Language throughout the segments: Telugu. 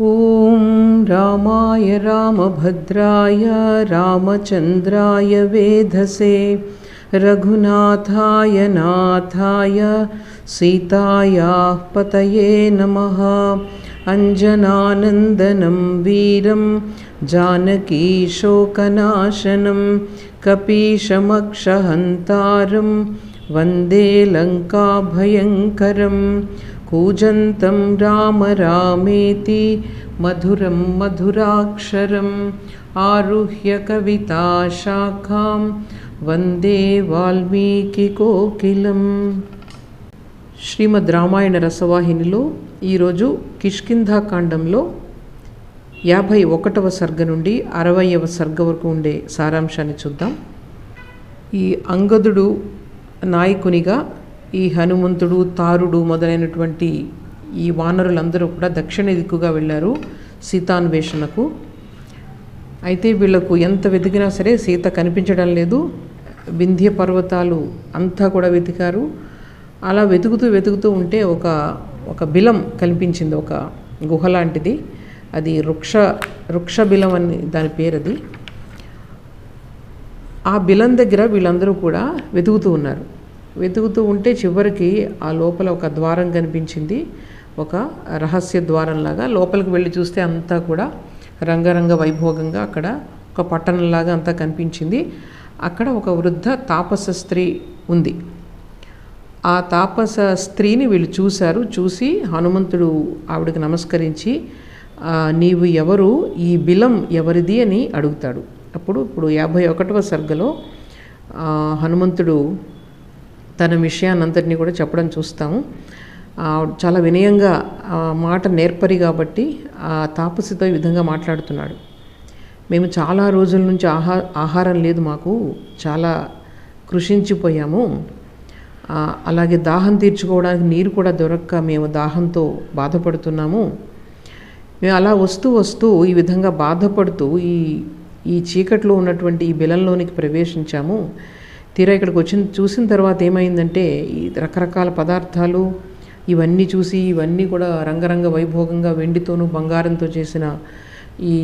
ॐ रामाय रामभद्राय रामचन्द्राय वेधसे रघुनाथाय नाथाय सीतायाः पतये नमः। अञ्जनानन्दनं वीरं जानकीशोकनाशनं कपीशमक्षहन्तारं वन्दे लङ्काभयङ्करं। कूजन्तं राम रामेति मधुरं मधुराक्षरम् आरुह्य कविताशाखां वन्दे వాల్మీకికోకిలం. శ్రీమద్ రామాయణ రసవాహినిలో ఈరోజు కిష్కింధాకాండంలో 51వ సర్గ నుండి 60వ సర్గ వరకు ఉండే సారాంశాన్ని చూద్దాం. ఈ అంగదుడు నాయకునిగా ఈ హనుమంతుడు, తారుడు మొదలైనటువంటి ఈ వానరులందరూ కూడా దక్షిణ దిక్కుగా వెళ్ళారు సీతాన్వేషణకు. అయితే వీళ్లకు ఎంత వెతికినా సరే సీత కనిపించడం లేదు. వింధ్య పర్వతాలు అంతా కూడా వెతికారు. అలా వెతుకుతూ ఉంటే ఒక బిలం కనిపించింది, ఒక గుహ లాంటిది. అది వృక్ష బిలం అని దాని పేరు. అది ఆ బిలం దగ్గర వీళ్ళందరూ కూడా వెతుకుతూ ఉన్నారు. వెతుకుతూ ఉంటే చివరికి ఆ లోపల ఒక ద్వారం కనిపించింది, ఒక రహస్య ద్వారంలాగా. లోపలికి వెళ్ళి చూస్తే అంతా కూడా రంగరంగ వైభోగంగా అక్కడ ఒక పట్టణంలాగా అంతా కనిపించింది. అక్కడ ఒక వృద్ధ తాపస స్త్రీ ఉంది. ఆ తాపస స్త్రీని వీళ్ళు చూశారు. చూసి హనుమంతుడు ఆవిడకి నమస్కరించి, నీవు ఎవరు, ఈ బిలం ఎవరిది అని అడుగుతాడు. ఇప్పుడు 51వ సర్గలో హనుమంతుడు తన విషయాన్నంతటినీ కూడా చెప్పడం చూస్తాము. చాలా వినయంగా మాట నేర్పరి కాబట్టి ఆ తాపసితో ఈ విధంగా మాట్లాడుతున్నాడు. మేము చాలా రోజుల నుంచి ఆహారం లేదు, మాకు చాలా కృషించిపోయాము. అలాగే దాహం తీర్చుకోవడానికి నీరు కూడా దొరక్క మేము దాహంతో బాధపడుతున్నాము. మేము అలా వస్తూ ఈ విధంగా బాధపడుతూ ఈ చీకట్లో ఉన్నటువంటి ఈ బిలంలోనికి ప్రవేశించాము. తీరా ఇక్కడికి చూసిన తర్వాత ఏమైందంటే, ఈ రకరకాల పదార్థాలు ఇవన్నీ చూసి, ఇవన్నీ కూడా రంగరంగ వైభోగంగా వెండితోనూ బంగారంతో చేసిన ఈ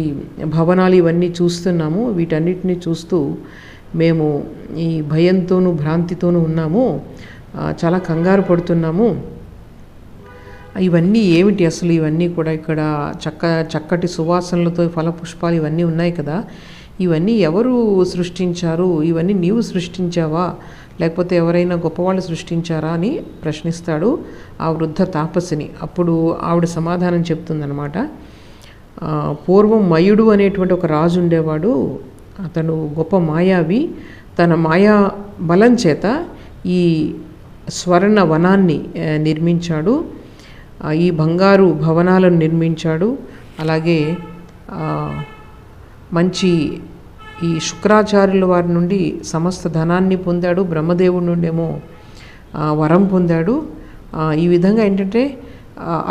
భవనాలు ఇవన్నీ చూస్తున్నాము. వీటన్నిటినీ చూస్తూ మేము ఈ భయంతోనూ భ్రాంతితోనూ ఉన్నాము, చాలా కంగారు పడుతున్నాము. ఇవన్నీ ఏమిటి అసలు? ఇవన్నీ కూడా ఇక్కడ చక్కటి సువాసనలతో ఫలపుష్పాలు ఇవన్నీ ఉన్నాయి కదా, ఇవన్నీ ఎవరు సృష్టించారు? ఇవన్నీ నీవు సృష్టించావా, లేకపోతే ఎవరైనా గొప్పవాళ్ళు సృష్టించారా అని ప్రశ్నిస్తాడు ఆ వృద్ధ తాపసిని. అప్పుడు ఆవిడ సమాధానం చెప్తుందనమాట. పూర్వం మయుడు అనేటువంటి ఒక రాజు ఉండేవాడు. అతను గొప్ప మాయావి. తన మాయా బలం చేత ఈ స్వర్ణ వనాన్ని నిర్మించాడు, ఈ బంగారు భవనాలను నిర్మించాడు. అలాగే మంచి ఈ శుక్రాచార్యుల వారి నుండి సమస్త ధనాన్ని పొందాడు. బ్రహ్మదేవుడి నుండేమో వరం పొందాడు. ఈ విధంగా ఏంటంటే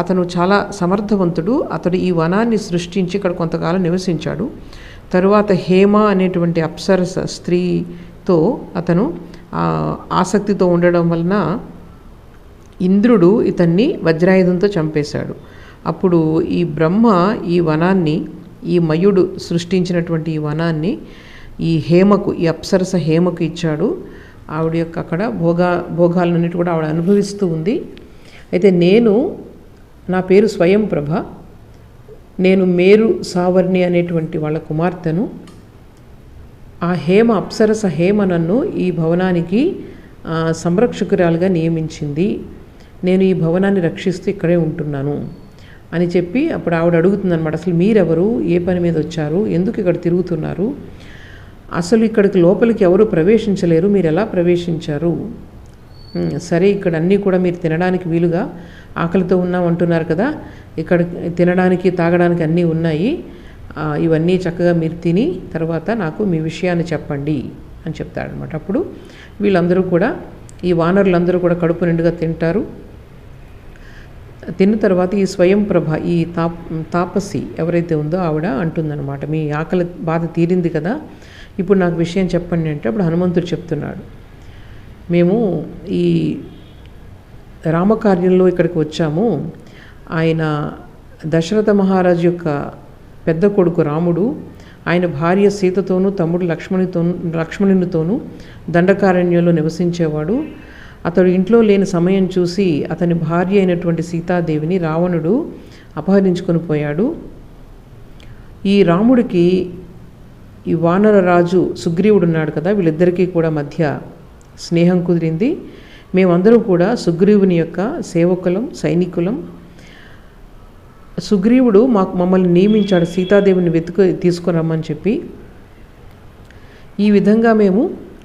అతను చాలా సమర్థవంతుడు. అతడు ఈ వనాన్ని సృష్టించి ఇక్కడ కొంతకాలం నివసించాడు. తరువాత హేమ అనేటువంటి అప్సరస స్త్రీతో అతను ఆసక్తితో ఉండడం వలన ఇంద్రుడు ఇతన్ని వజ్రాయుధంతో చంపేశాడు. అప్పుడు ఈ బ్రహ్మ ఈ వనాన్ని, ఈ మయుడు సృష్టించినటువంటి ఈ వనాన్ని ఈ హేమకు, ఈ అప్సరస హేమకు ఇచ్చాడు. ఆవిడ యొక్క అక్కడ భోగాలన్నిటి కూడా ఆవిడ అనుభవిస్తూ ఉంది. అయితే నా పేరు స్వయం ప్రభ, నేను మేరు సావర్ణి అనేటువంటి వాళ్ళ కుమార్తెను. ఆ అప్సరస హేమ నన్ను ఈ భవనానికి సంరక్షకురాలుగా నియమించింది. నేను ఈ భవనాన్ని రక్షిస్తూ ఇక్కడే ఉంటున్నాను అని చెప్పి అప్పుడు ఆవిడ అడుగుతుందన్నమాట, అసలు మీరెవరు, ఏ పని మీద వచ్చారు, ఎందుకు ఇక్కడ తిరుగుతున్నారు, అసలు ఇక్కడికి లోపలికి ఎవరు ప్రవేశించలేరు, మీరు ఎలా ప్రవేశించారు? సరే, ఇక్కడ అన్నీ కూడా మీరు తినడానికి వీలుగా, ఆకలితో ఉన్నామంటున్నారు కదా, ఇక్కడ తినడానికి తాగడానికి అన్నీ ఉన్నాయి, ఇవన్నీ చక్కగా మీరు తిని తర్వాత నాకు మీ విషయాన్ని చెప్పండి అని చెప్తాడనమాట. అప్పుడు వీళ్ళందరూ కూడా, ఈ వానరులందరూ కూడా కడుపు నిండుగా తింటారు. తిన్న తర్వాత ఈ స్వయం ప్రభ, ఈ తాపసి ఎవరైతే ఉందో ఆవిడ అంటుందన్నమాట, మీ ఆకలి బాధ తీరింది కదా, ఇప్పుడు నాకు విషయం చెప్పండి అంటే అప్పుడు హనుమంతుడు చెప్తున్నాడు, మేము ఈ రామకార్యంలో ఇక్కడికి వచ్చాము, ఆయన దశరథ మహారాజు యొక్క పెద్ద కొడుకు రాముడు ఆయన భార్య సీతతోనూ తమ్ముడు లక్ష్మణునితోనూ దండకారణ్యంలో నివసించేవాడు. అతడు ఇంట్లో లేని సమయం చూసి అతని భార్య అయినటువంటి సీతాదేవిని రావణుడు అపహరించుకొని పోయాడు. ఈ రాముడికి ఈ వానర రాజు సుగ్రీవుడు ఉన్నాడు కదా, వీళ్ళిద్దరికీ కూడా మధ్య స్నేహం కుదిరింది. మేమందరం కూడా సుగ్రీవుని యొక్క సేవకులం, సైనికులం. సుగ్రీవుడు మమ్మల్ని నియమించాడు సీతాదేవిని తీసుకొని రమ్మని చెప్పి. ఈ విధంగా మేము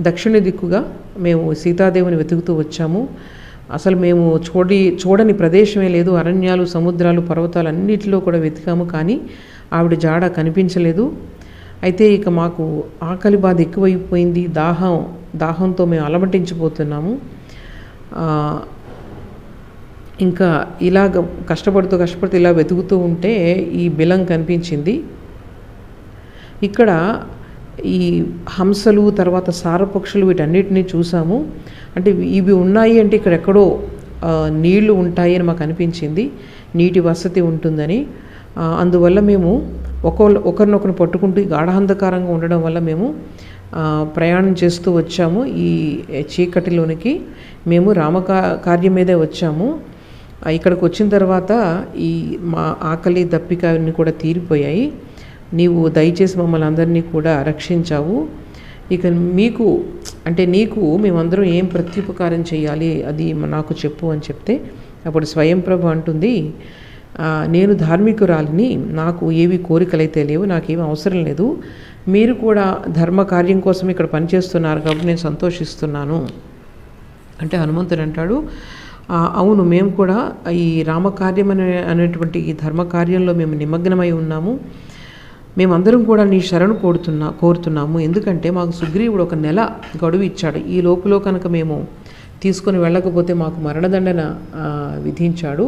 దక్షిణ దిక్కుగా మేము సీతాదేవిని వెతుకుతూ వచ్చాము. అసలు మేము చూడని ప్రదేశమే లేదు. అరణ్యాలు, సముద్రాలు, పర్వతాలు అన్నిటిలో కూడా వెతికాము, కానీ ఆవిడ జాడ కనిపించలేదు. అయితే ఇక మాకు ఆకలి బాధ ఎక్కువైపోయింది. దాహంతో మేము అలమటించిపోతున్నాము. ఇంకా ఇలాగ కష్టపడుతూ ఇలా వెతుకుతూ ఉంటే ఈ బిలం కనిపించింది. ఇక్కడ ఈ హంసలు, తర్వాత సారపక్షులు, వీటన్నిటినీ చూసాము. అంటే ఇవి ఉన్నాయి అంటే ఇక్కడ ఎక్కడో నీళ్లు ఉంటాయి అని మాకు అనిపించింది, నీటి వసతి ఉంటుందని. అందువల్ల మేము ఒకరినొకరు పట్టుకుంటూ గాఢాంధకారంగా ఉండడం వల్ల మేము ప్రయాణం చేస్తూ వచ్చాము. ఈ చీకటిలోనికి మేము కార్యం మీదే వచ్చాము. ఇక్కడికి వచ్చిన తర్వాత ఈ మా ఆకలి, దప్పిక అన్నీ కూడా తీరిపోయాయి. నీవు దయచేసి మమ్మల్ని అందరినీ కూడా రక్షించావు. ఇక నీకు మేమందరం ఏం ప్రత్యుపకారం చేయాలి అది నాకు చెప్పు అని చెప్తే, అప్పుడు స్వయంప్రభ అంటుంది, నేను ధార్మికురాలిని, నాకు ఏవి కోరికలైతే లేవు, నాకేమీ అవసరం లేదు. మీరు కూడా ధర్మ కార్యం కోసం ఇక్కడ పనిచేస్తున్నారు కాబట్టి నేను సంతోషిస్తున్నాను అంటే హనుమంతుడు అంటాడు, అవును, మేము కూడా ఈ రామకార్యం అనేటువంటి ఈ ధర్మకార్యంలో మేము నిమగ్నమై ఉన్నాము. మేమందరం కూడా నీ శరణు కోరుతున్నాము. ఎందుకంటే మాకు సుగ్రీవుడు 1 నెల గడువు ఇచ్చాడు. ఈ లోపులో కనుక మేము తీసుకొని వెళ్ళకపోతే మాకు మరణదండన విధించాడు.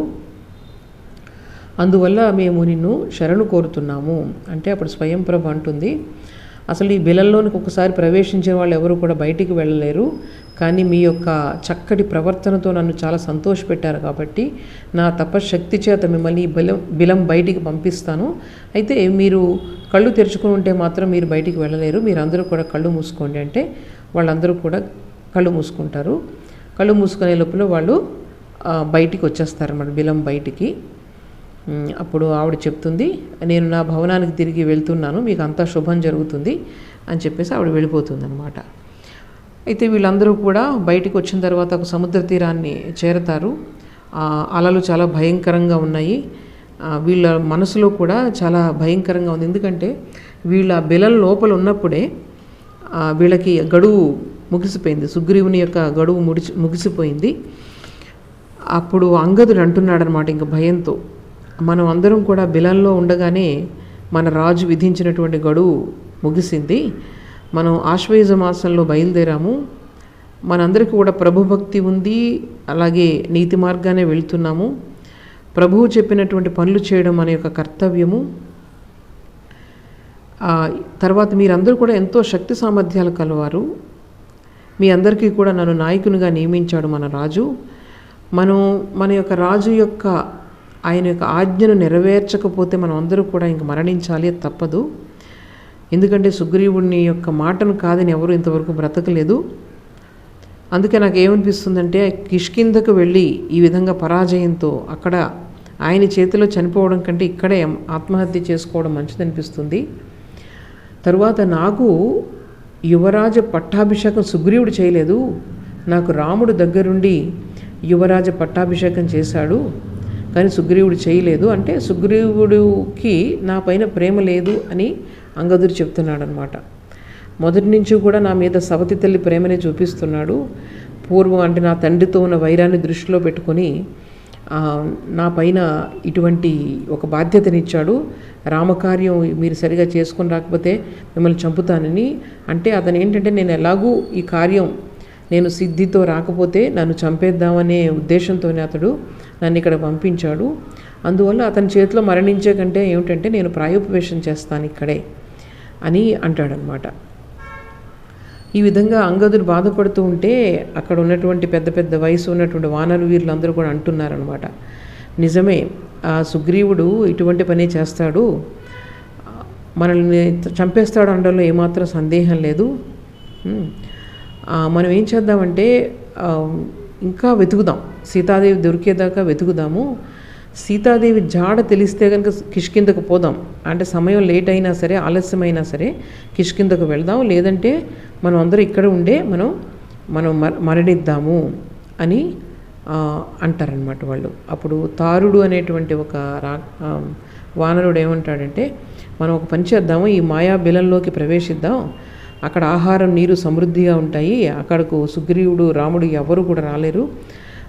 అందువల్ల మేము నిన్ను శరణు కోరుతున్నాము అంటే అప్పుడు స్వయంప్రభ అంటుంది, అసలు ఈ బిలంలోనికి ఒకసారి ప్రవేశించే వాళ్ళు ఎవరు కూడా బయటికి వెళ్ళలేరు, కానీ మీ యొక్క చక్కటి ప్రవర్తనతో నన్ను చాలా సంతోషపెట్టారు కాబట్టి నా తపశక్తి చేత మిమ్మల్ని ఈ బిలం బయటికి పంపిస్తాను. అయితే మీరు కళ్ళు తెరుచుకుని ఉంటే మాత్రం మీరు బయటికి వెళ్ళలేరు, మీరందరూ కూడా కళ్ళు మూసుకోండి అంటే వాళ్ళందరూ కూడా కళ్ళు మూసుకుంటారు. కళ్ళు మూసుకునే లోపల వాళ్ళు బయటికి వచ్చేస్తారన్నమాట, బిలం బయటికి. అప్పుడు ఆవిడ చెప్తుంది, నేను నా భవనానికి తిరిగి వెళ్తున్నాను, మీకు అంతా శుభం జరుగుతుంది అని చెప్పేసి ఆవిడ వెళ్ళిపోతుంది అనమాట. అయితే వీళ్ళందరూ కూడా బయటికి వచ్చిన తర్వాత ఒక సముద్ర తీరాన్ని చేరతారు. అలలు చాలా భయంకరంగా ఉన్నాయి. వీళ్ళ మనసులో కూడా చాలా భయంకరంగా ఉంది. ఎందుకంటే వీళ్ళ బిలం లోపల ఉన్నప్పుడే వీళ్ళకి గడువు ముగిసిపోయింది, సుగ్రీవుని యొక్క గడువు ముగిసిపోయింది. అప్పుడు అంగదుడు అంటున్నాడు అనమాట ఇంక భయంతో, మనం అందరం కూడా బిలంలో ఉండగానే మన రాజు విధించినటువంటి గడువు ముగిసింది. మనం ఆశ్వయుజ మాసంలో బయలుదేరాము, మనందరికీ కూడా ప్రభుభక్తి ఉంది, అలాగే నీతి మార్గానే వెళ్తున్నాము. ప్రభువు చెప్పినటువంటి పనులు చేయడం అనే ఒక కర్తవ్యము. తర్వాత మీరందరూ కూడా ఎంతో శక్తి సామర్థ్యాలు కలవారు. మీ అందరికీ కూడా నన్ను నాయకునిగా నియమించాడు మన రాజు. మన యొక్క రాజు యొక్క ఆయన యొక్క ఆజ్ఞను నెరవేర్చకపోతే మనం అందరూ కూడా ఇంక మరణించాలి, తప్పదు. ఎందుకంటే సుగ్రీవుని యొక్క మాటను కాదని ఎవరు ఇంతవరకు బ్రతకలేదు. అందుకే నాకు ఏమనిపిస్తుందంటే కిష్కింధకు వెళ్ళి ఈ విధంగా పరాజయంతో అక్కడ ఆయన చేతిలో చనిపోవడం కంటే ఇక్కడే ఆత్మహత్య చేసుకోవడం మంచిదనిపిస్తుంది. తరువాత నాకు యువరాజ పట్టాభిషేకం సుగ్రీవుడు చేయలేదు, నాకు రాముడు దగ్గరుండి యువరాజ పట్టాభిషేకం చేశాడు, కానీ సుగ్రీవుడు చేయలేదు. అంటే సుగ్రీవుడికి నా పైన ప్రేమ లేదు అని అంగదుడు చెప్తున్నాడు అనమాట. మొదటి నుంచి కూడా నా మీద సవతి తల్లి ప్రేమనే చూపిస్తున్నాడు. పూర్వం అంటే నా తండ్రితో ఉన్న వైరాన్ని దృష్టిలో పెట్టుకొని నా పైన ఇటువంటి ఒక బాధ్యతనిచ్చాడు. రామకార్యం మీరు సరిగా చేసుకొని రాకపోతే మిమ్మల్ని చంపుతానని. అంటే అతను ఏంటంటే నేను ఎలాగూ ఈ కార్యం నేను సిద్ధితో రాకపోతే నన్ను చంపేద్దామనే ఉద్దేశంతోనే అతడు నన్ను ఇక్కడ పంపించాడు. అందువల్ల అతని చేతిలో మరణించే కంటే ఏమిటంటే నేను ప్రాయోపవేశం చేస్తాను ఇక్కడే అని అంటాడనమాట. ఈ విధంగా అంగదుడు బాధపడుతూ ఉంటే అక్కడ ఉన్నటువంటి పెద్ద పెద్ద వయసు ఉన్నటువంటి వానర వీరులందరూ కూడా అంటున్నారనమాట, నిజమే సుగ్రీవుడు ఇటువంటి పని చేస్తాడు, మనల్ని చంపేస్తాడు అనడంలో ఏమాత్రం సందేహం లేదు. మనం ఏం చేద్దామంటే ఇంకా వెతుకుదాం, సీతాదేవి దొరికేదాకా వెతుకుదాము. సీతాదేవి జాడ తెలిస్తే కనుక కిష్కిందకు పోదాం, అంటే సమయం లేట్ అయినా సరే ఆలస్యమైనా సరే కిష్కిందకు వెళ్దాం, లేదంటే మనం అందరూ ఇక్కడ ఉండే మనం మరణిద్దాము అని అంటారనమాట వాళ్ళు. అప్పుడు తారుడు అనేటువంటి ఒక వానరుడు ఏమంటాడంటే, మనం ఒక పని చేద్దాము, ఈ మాయా బిలంలోకి ప్రవేశిద్దాం, అక్కడ ఆహారం నీరు సమృద్ధిగా ఉంటాయి, అక్కడకు సుగ్రీవుడు రాముడు ఎవరు కూడా రాలేరు,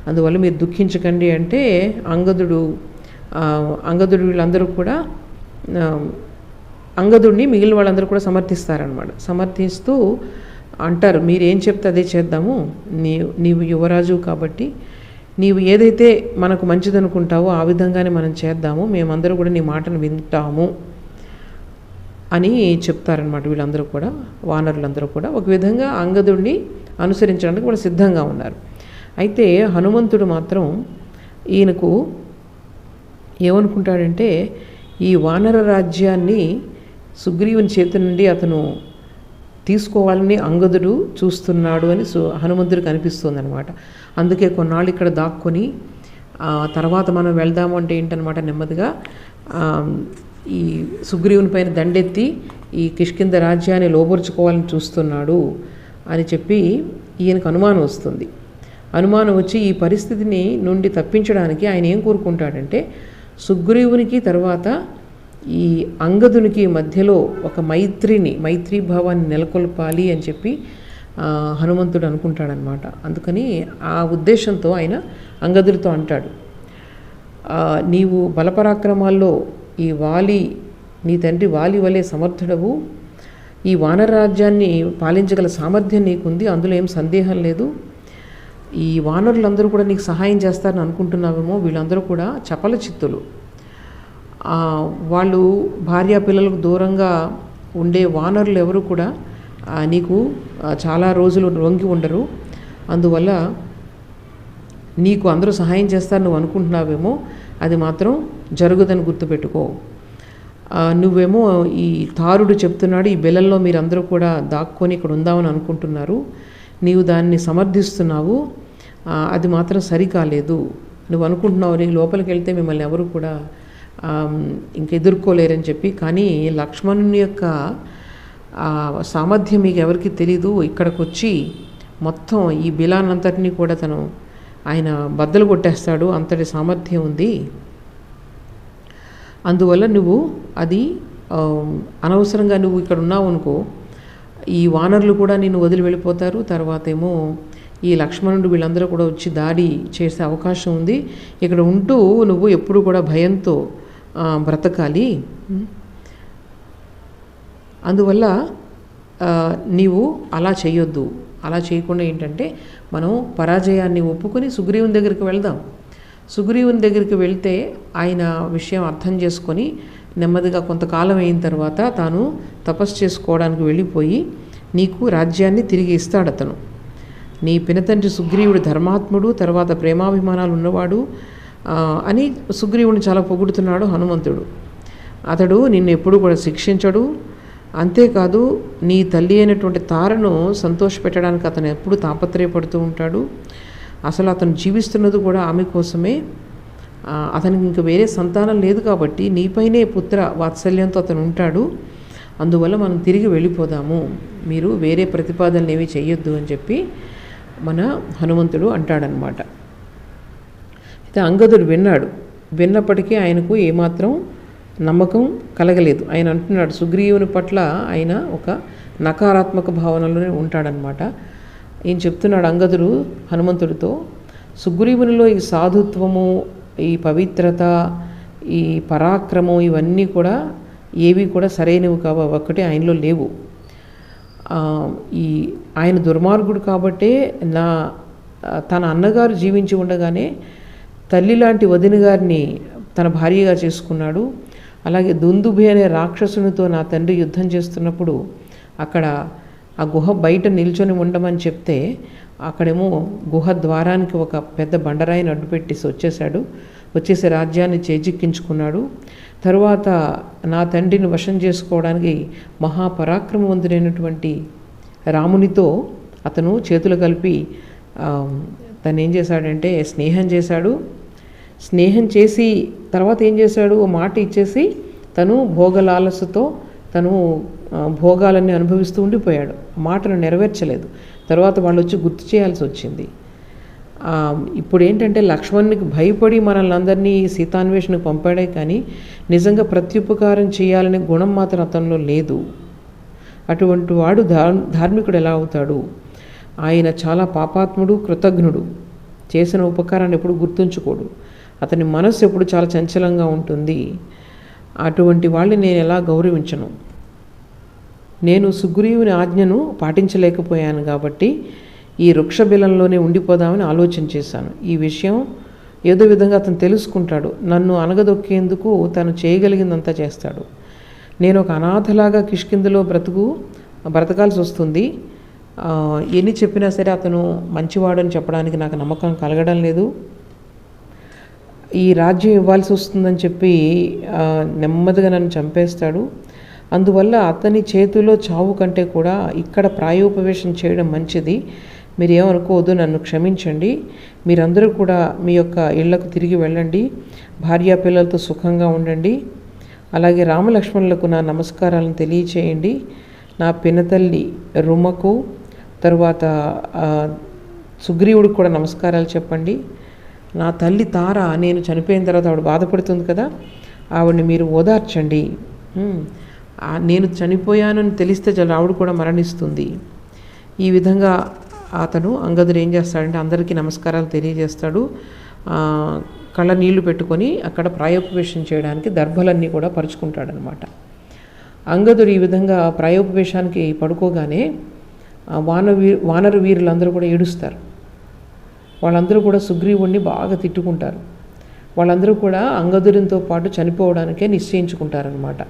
అందువల్ల మీరు దుఃఖించకండి అంటే అంగదుడు వీళ్ళందరూ కూడా అంగదుడిని మిగిలిన వాళ్ళందరూ కూడా సమర్థిస్తారనమాట. సమర్థిస్తూ అంటారు, మీరేం చెప్తే అదే చేద్దాము, నీవు యువరాజు కాబట్టి నీవు ఏదైతే మనకు మంచిదనుకుంటావో ఆ విధంగానే మనం చేద్దాము, మేమందరూ కూడా నీ మాటను వింటాము అని చెప్తారనమాట. వీళ్ళందరూ కూడా వానరులందరూ కూడా ఒక విధంగా అంగదుడిని అనుసరించడానికి కూడా సిద్ధంగా ఉన్నారు. అయితే హనుమంతుడు మాత్రం ఈయనకు ఏమనుకుంటాడంటే, ఈ వానర రాజ్యాన్ని సుగ్రీవుని చేతి నుండి అతను తీసుకోవాలని అంగదుడు చూస్తున్నాడు అని హనుమంతుడికి అనిపిస్తుంది అనమాట. అందుకే కొన్నాళ్ళు ఇక్కడ దాక్కొని తర్వాత మనం వెళ్దాము అంటే ఏంటనమాట, నెమ్మదిగా ఈ సుగ్రీవుని పైన దండెత్తి ఈ కిష్కింద రాజ్యాన్ని లోపరుచుకోవాలని చూస్తున్నాడు అని చెప్పి ఈయనకు అనుమానం వస్తుంది. అనుమానం వచ్చి ఈ పరిస్థితిని నుండి తప్పించడానికి ఆయన ఏం కోరుకుంటాడంటే, సుగ్రీవునికి తర్వాత ఈ అంగదునికి మధ్యలో ఒక మైత్రీభావాన్ని నెలకొల్పాలి అని చెప్పి హనుమంతుడు అనుకుంటాడనమాట. అందుకని ఆ ఉద్దేశంతో ఆయన అంగదుడితో అంటాడు, నీవు బలపరాక్రమాల్లో నీ తండ్రి వాలి వలె సమర్థుడవు, ఈ వానర రాజ్యాన్ని పాలించగల సామర్థ్యం నీకుంది, అందులో ఏం సందేహం లేదు. ఈ వానరులందరూ కూడా నీకు సహాయం చేస్తారని అనుకుంటున్నావేమో, వీళ్ళందరూ కూడా చపల చిత్తులు, వాళ్ళు భార్యా పిల్లలకు దూరంగా ఉండే వానరులు ఎవరు కూడా నీకు చాలా రోజులు లొంగి ఉండరు, అందువల్ల నీకు అందరూ సహాయం చేస్తారు నువ్వు అనుకుంటున్నావేమో, అది మాత్రం జరుగుదని గుర్తుపెట్టుకో. నువ్వేమో ఈ తారుడు చెప్తున్నాడు, ఈ బెల్లంలో మీరందరూ కూడా దాక్కొని ఇక్కడ ఉందామని అనుకుంటున్నారు, నీవు దాన్ని సమర్థిస్తున్నావు, అది మాత్రం సరికాలేదు. నువ్వు అనుకుంటున్నావు నీ లోపలికి వెళ్తే మిమ్మల్ని ఎవరు కూడా ఇంక ఎదుర్కోలేరని చెప్పి, కానీ లక్ష్మణుని యొక్క సామర్థ్యం మీకు ఎవరికి తెలీదు. ఇక్కడికి వచ్చి మొత్తం ఈ బిలానంతటినీ కూడా ఆయన బద్దలు కొట్టేస్తాడు, అంతటి సామర్థ్యం ఉంది. అందువల్ల నువ్వు అది అనవసరంగా నువ్వు ఇక్కడ ఉన్నావు అనుకో, ఈ వానరులు కూడా నిన్ను వదిలి వెళ్ళిపోతారు, తర్వాత ఏమో ఈ లక్ష్మణుడు వీళ్ళందరూ కూడా వచ్చి దాడి చేసే అవకాశం ఉంది. ఇక్కడ ఉంటూ నువ్వు ఎప్పుడు కూడా భయంతో బ్రతకాలి. అందువల్ల నీవు అలా చేయొద్దు. అలా చేయకుండా ఏంటంటే మనం పరాజయాన్ని ఒప్పుకొని సుగ్రీవుని దగ్గరికి వెళ్దాం. సుగ్రీవుని దగ్గరికి వెళ్తే ఆయన విషయం అర్థం చేసుకొని నెమ్మదిగా కొంతకాలం అయిన తర్వాత తాను తపస్సు చేసుకోవడానికి వెళ్ళిపోయి నీకు రాజ్యాన్ని తిరిగి ఇస్తాడు అతను. నీ పినతండ్రి సుగ్రీవుడు ధర్మాత్ముడు, తర్వాత ప్రేమాభిమానాలు ఉన్నవాడు అని సుగ్రీవుని చాలా పొగుడుతున్నాడు హనుమంతుడు. అతడు నిన్ను ఎప్పుడు కూడా శిక్షించడు, అంతేకాదు నీ తల్లి అయినటువంటి తారను సంతోషపెట్టడానికి అతను ఎప్పుడు తాపత్రయపడుతూ ఉంటాడు. అసలు అతను జీవిస్తున్నది కూడా ఆమె కోసమే. అతనికి ఇంక వేరే సంతానం లేదు కాబట్టి నీపైనే పుత్ర వాత్సల్యంతో అతను ఉంటాడు. అందువల్ల మనం తిరిగి వెళ్ళిపోదాము, మీరు వేరే ప్రతిపాదనలు ఏమీ చెయ్యొద్దు అని చెప్పి మన హనుమంతుడు అంటాడనమాట. అయితే అంగదుడు విన్నప్పటికీ ఆయనకు ఏమాత్రం నమ్మకం కలగలేదు. ఆయన అంటున్నాడు, సుగ్రీవుని పట్ల ఆయన ఒక నకారాత్మక భావనలోనే ఉంటాడనమాట. ఈయన చెప్తున్నాడు అంగదుడు హనుమంతుడితో, సుగ్రీవునిలో ఈ సాధుత్వము, ఈ పవిత్రత, ఈ పరాక్రమం ఇవన్నీ కూడా ఏవి కూడా సరైనవి కావు, ఒక్కటే ఆయనలో లేవు. ఆయన దుర్మార్గుడు కాబట్టే తన అన్నగారు జీవించి ఉండగానే తల్లి లాంటి వదిన గారిని తన భార్యగా చేసుకున్నాడు. అలాగే దుందుభి అనే రాక్షసునితో నా తండ్రి యుద్ధం చేస్తున్నప్పుడు అక్కడ ఆ గుహ బయట నిల్చొని ఉండమని చెప్తే అక్కడేమో గుహ ద్వారానికి ఒక పెద్ద బండరాయిని అడ్డుపెట్టేసి వచ్చేసాడు. వచ్చేసి రాజ్యాన్ని చేజిక్కించుకున్నాడు. తరువాత నా తండ్రిని వశం చేసుకోవడానికి మహాపరాక్రమవంతుడైనటువంటి రామునితో అతను చేతులు కలిపి తను ఏం చేశాడంటే స్నేహం చేశాడు. స్నేహం చేసి తర్వాత ఏం చేశాడు, మాట ఇచ్చేసి తను భోగలాలసతో తను భోగాలన్నీ అనుభవిస్తూ ఉండిపోయాడు. మాటను నెరవేర్చలేదు. తర్వాత వాళ్ళు వచ్చి గుర్తు చేయాల్సి వచ్చింది. ఇప్పుడు ఏంటంటే లక్ష్మణునికి భయపడి మనల్ని అందరినీ సీతాన్వేషణకు పంపాడే కానీ నిజంగా ప్రత్యుపకారం చేయాలనే గుణం మాత్రం అతనిలో లేదు. అటువంటి వాడు ధార్మికుడు ఎలా అవుతాడు? ఆయన చాలా పాపాత్ముడు, కృతజ్ఞుడు. చేసిన ఉపకారాన్ని ఎప్పుడు గుర్తుంచుకోడు. అతని మనస్సు ఎప్పుడు చాలా చంచలంగా ఉంటుంది. అటువంటి వాళ్ళని నేను ఎలా గౌరవించను? నేను సుగ్రీవుని ఆజ్ఞను పాటించలేకపోయాను కాబట్టి ఈ వృక్షబిలంలోనే ఉండిపోదామని ఆలోచన చేశాను. ఈ విషయం ఏదో విధంగా అతను తెలుసుకుంటాడు. నన్ను అనగదొక్కేందుకు తను చేయగలిగిందంతా చేస్తాడు. నేను ఒక అనాథలాగా కిష్కిందలో బ్రతకాల్సి వస్తుంది. ఎన్ని చెప్పినా సరే అతను మంచివాడని చెప్పడానికి నాకు నమ్మకం కలగడం లేదు. ఈ రాజ్యం ఇవ్వాల్సి వస్తుందని చెప్పి నెమ్మదిగా నన్ను చంపేస్తాడు. అందువల్ల అతని చేతిలో చావు కంటే కూడా ఇక్కడ ప్రాయోపవేశం చేయడం మంచిది. మీరు ఏమనుకోవద్దు, నన్ను క్షమించండి. మీరందరూ కూడా మీ యొక్క ఇళ్లకు తిరిగి వెళ్ళండి. భార్యా పిల్లలతో సుఖంగా ఉండండి. అలాగే రామలక్ష్మణులకు నా నమస్కారాలను తెలియచేయండి. నా పినతల్లి రుమకు తర్వాత సుగ్రీవుడికి కూడా నమస్కారాలు చెప్పండి. నా తల్లి తార నేను చనిపోయిన తర్వాత ఆవిడ బాధపడుతుంది కదా, ఆవిడని మీరు ఓదార్చండి. నేను చనిపోయానని తెలిస్తే చాలు ఆవిడ కూడా మరణిస్తుంది. ఈ విధంగా అతను అంగదుడు ఏం చేస్తాడంటే అందరికీ నమస్కారాలు తెలియజేస్తాడు. కళ్ళ నీళ్లు పెట్టుకొని అక్కడ ప్రాయోపవేశం చేయడానికి దర్భలన్నీ కూడా పరుచుకుంటాడనమాట. అంగదుడు ఈ విధంగా ప్రాయోపవేశానికి పడుకోగానే వానర వీరులందరూ కూడా ఏడుస్తారు. వాళ్ళందరూ కూడా సుగ్రీవుణ్ణి బాగా తిట్టుకుంటారు. వాళ్ళందరూ కూడా అంగదుడితో పాటు చనిపోవడానికే నిశ్చయించుకుంటారనమాట.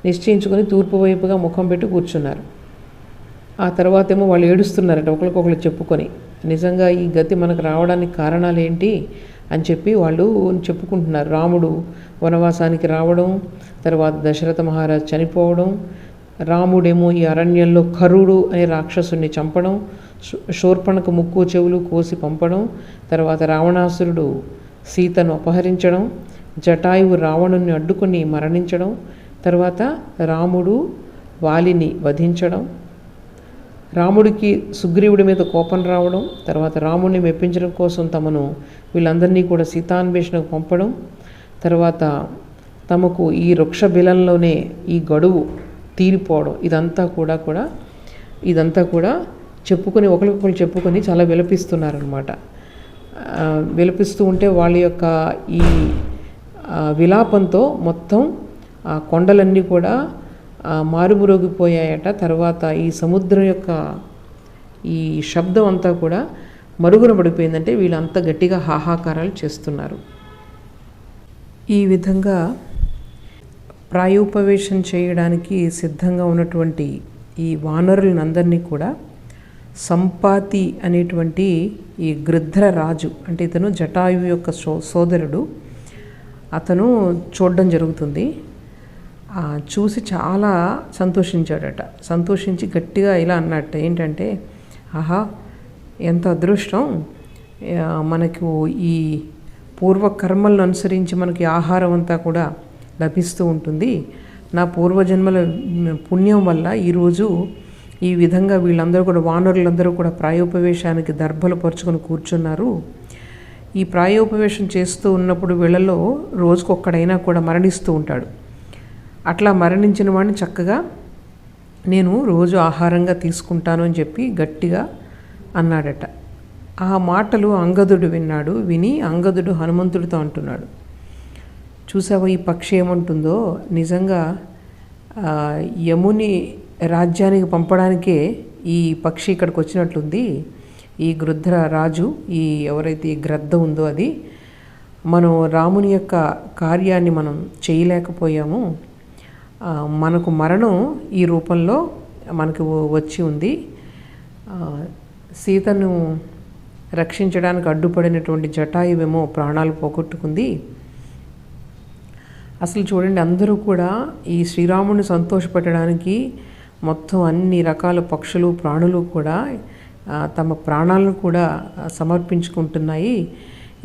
నిశ్చయించుకొని తూర్పు వైపుగా ముఖం పెట్టి కూర్చున్నారు. ఆ తర్వాత ఏమో వాళ్ళు ఏడుస్తున్నారట ఒకరికొకరు చెప్పుకొని, నిజంగా ఈ గతి మనకు రావడానికి కారణాలు ఏంటి అని చెప్పి వాళ్ళు చెప్పుకుంటున్నారు. రాముడు వనవాసానికి రావడం, తర్వాత దశరథ మహారాజు చనిపోవడం, రాముడేమో ఈ అరణ్యంలో కరుడు అనే రాక్షసుని చంపడం, శూర్పణకు ముక్కు చెవులు కోసి పంపడం, తర్వాత రావణాసురుడు సీతను అపహరించడం, జటాయువు రావణుని అడ్డుకొని మరణించడం, తర్వాత రాముడు వాలిని వధించడం, రాముడికి సుగ్రీవుడి మీద కోపం రావడం, తర్వాత రాముడిని మెప్పించడం కోసం తమను వీళ్ళందరినీ కూడా సీతాన్వేషణకు పంపడం, తర్వాత తమకు ఈ వృక్ష బిలంలోనే ఈ గడువు తీరిపోవడం, ఇదంతా కూడా చెప్పుకొని ఒకరికొకరు చెప్పుకొని చాలా విలపిస్తున్నారనమాట. విలపిస్తూ ఉంటే వాళ్ళ యొక్క ఈ విలాపంతో మొత్తం ఆ కొండలన్నీ కూడా మారుమురోగిపోయాయట. తర్వాత ఈ సముద్రం యొక్క ఈ శబ్దం అంతా కూడా మరుగున పడిపోయిందంటే వీళ్ళంతా గట్టిగా హాహాకారాలు చేస్తున్నారు. ఈ విధంగా ప్రాయోపవేశం చేయడానికి సిద్ధంగా ఉన్నటువంటి ఈ వానరులందరినీ కూడా సంపాతి అనేటువంటి ఈ గృధ్ర రాజు, అంటే ఇతను జటాయువు యొక్క సోదరుడు, అతను చూడడం జరుగుతుంది. చూసి చాలా సంతోషించాడట. సంతోషించి గట్టిగా ఇలా అన్నట్టు ఏంటంటే, ఆహా ఎంత అదృష్టం, మనకు ఈ పూర్వకర్మలను అనుసరించి మనకి ఆహారం అంతా కూడా లభిస్తూ ఉంటుంది. నా పూర్వజన్మల పుణ్యం వల్ల ఈరోజు ఈ విధంగా వీళ్ళందరూ కూడా వానరులందరూ కూడా ప్రాయోపవేశానికి దర్భలు పరుచుకొని కూర్చున్నారు. ఈ ప్రాయోపవేశం చేస్తూ ఉన్నప్పుడు వీళ్ళలో రోజుకొక్కడైనా కూడా మరణిస్తూ ఉంటాడు. అట్లా మరణించిన వాడిని చక్కగా నేను రోజు ఆహారంగా తీసుకుంటాను అని చెప్పి గట్టిగా అన్నాడట. ఆ మాటలు అంగదుడు విన్నాడు. విని అంగదుడు హనుమంతుడితో అంటున్నాడు, చూసావా ఈ పక్షి ఏమంటుందో, నిజంగా యముని రాజ్యానికి పంపడానికే ఈ పక్షి ఇక్కడికి వచ్చినట్లుంది. ఈ గృధ్ర రాజు, ఈ ఎవరైతే ఈ గ్రద్ద ఉందో అది, మనం రాముని యొక్క కార్యాన్ని మనం చేయలేకపోయాము. మనకు మరణం ఈ రూపంలో మనకు వచ్చి ఉంది. సీతను రక్షించడానికి అడ్డుపడినటువంటి జటాయువేమో ప్రాణాలు పోగొట్టుకుంది. అసలు చూడండి, అందరూ కూడా ఈ శ్రీరాముడిని సంతోషపెట్టడానికి మొత్తం అన్ని రకాల పక్షులు ప్రాణులు కూడా తమ ప్రాణాలను కూడా సమర్పించుకుంటున్నాయి.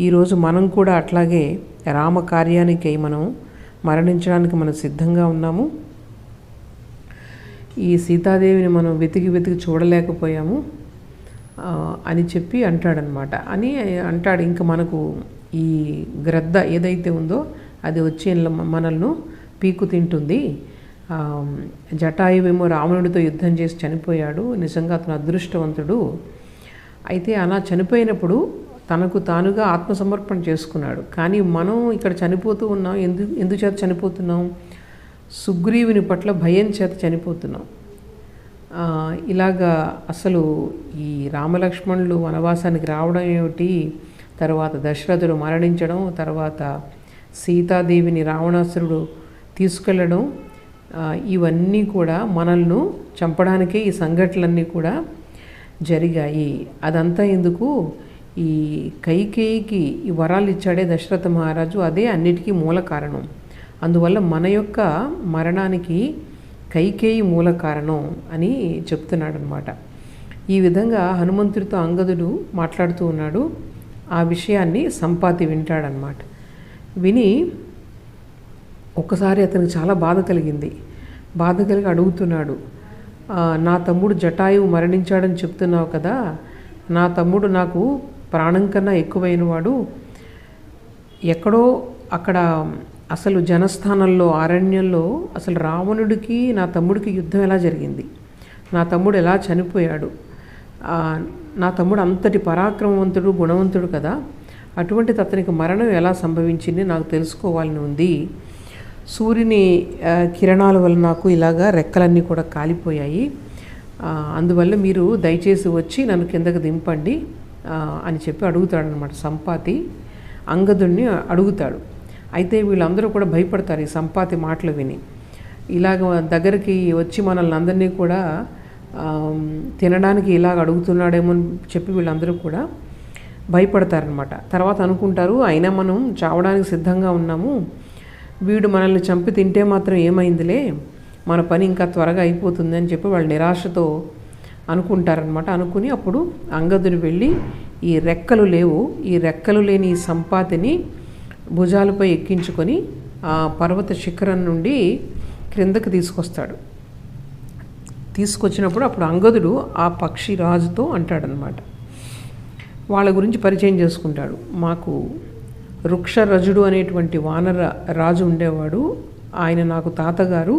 ఈరోజు మనం కూడా అట్లాగే రామ కార్యానికై మనం మరణించడానికి మనం సిద్ధంగా ఉన్నాము. ఈ సీతాదేవిని మనం వెతికి చూడలేకపోయాము అని చెప్పి అంటాడు. ఇంకా మనకు ఈ గ్రద్ద ఏదైతే ఉందో అది వచ్చి మనల్ని పీకు తింటుంది. జటాయువేమో రావణుడితో యుద్ధం చేసి చనిపోయాడు. నిజంగా అతను అదృష్టవంతుడు. అయితే అలా చనిపోయినప్పుడు తనకు తానుగా ఆత్మసమర్పణ చేసుకున్నాడు. కానీ మనం ఇక్కడ చనిపోతూ ఉన్నాం. ఎందుచేత చనిపోతున్నాం? సుగ్రీవుని పట్ల భయం చేత చనిపోతున్నాం. ఇలాగా అసలు ఈ రామలక్ష్మణులు వనవాసానికి రావడం ఏమిటి, తర్వాత దశరథుడు మరణించడం, తర్వాత సీతాదేవిని రావణాసురుడు తీసుకెళ్ళడం, ఇవన్నీ కూడా మనల్ని చంపడానికే ఈ సంఘటనలన్నీ కూడా జరిగాయి. అదంతా ఎందుకు? ఈ కైకేయికి ఈ వరాలు ఇచ్చాడే దశరథ మహారాజు, అదే అన్నిటికీ మూల కారణం. అందువల్ల మన యొక్క మరణానికి కైకేయి మూల కారణం అని చెప్తున్నాడు అనమాట. ఈ విధంగా హనుమంతుడితో అంగదుడు మాట్లాడుతూ ఉన్నాడు. ఆ విషయాన్ని సంపాతి వింటాడనమాట. విని ఒక్కసారి అతనికి చాలా బాధ కలిగి అడుగుతున్నాడు, నా తమ్ముడు జటాయువు మరణించాడని చెప్తున్నావు కదా, నా తమ్ముడు నాకు ప్రాణం కన్నా ఎక్కువైనవాడు. ఎక్కడో అక్కడ అసలు జనస్థానంలో అరణ్యంలో అసలు రావణుడికి నా తమ్ముడికి యుద్ధం ఎలా జరిగింది, నా తమ్ముడు ఎలా చనిపోయాడు, నా తమ్ముడు అంతటి పరాక్రమవంతుడు గుణవంతుడు కదా, అటువంటిది అతనికి మరణం ఎలా సంభవించింది నాకు తెలుసుకోవాలని ఉంది. సూర్యుని కిరణాల వల్ల నాకు ఇలాగా రెక్కలన్నీ కూడా కాలిపోయాయి. అందువల్ల మీరు దయచేసి వచ్చి నన్ను కిందకు దింపండి అని చెప్పి అడుగుతాడనమాట. సంపాతి అంగదుడిని అడుగుతాడు. అయితే వీళ్ళందరూ కూడా భయపడతారు ఈ సంపాతి మాటలు విని. ఇలాగ దగ్గరికి వచ్చి మనల్ని అందరినీ కూడా తినడానికి ఇలాగ అడుగుతున్నాడేమో అని చెప్పి వీళ్ళందరూ కూడా భయపడతారనమాట. తర్వాత అనుకుంటారు, అయినా మనం చావడానికి సిద్ధంగా ఉన్నాము, వీడు మనల్ని చంపి తింటే మాత్రం ఏమైందిలే, మన పని ఇంకా త్వరగా అయిపోతుంది అని చెప్పి వాళ్ళు నిరాశతో అనుకుంటారనమాట. అనుకుని అప్పుడు అంగదుని వెళ్ళి ఈ రెక్కలు లేని ఈ సంపాతిని భుజాలపై ఎక్కించుకొని ఆ పర్వత శిఖరం నుండి క్రిందకి తీసుకొచ్చినప్పుడు అప్పుడు అంగదుడు ఆ పక్షి రాజుతో అంటాడనమాట. వాళ్ళ గురించి పరిచయం చేసుకుంటాడు. మాకు వృక్షరజుడు అనేటువంటి వానర రాజు ఉండేవాడు, ఆయన నాకు తాతగారు,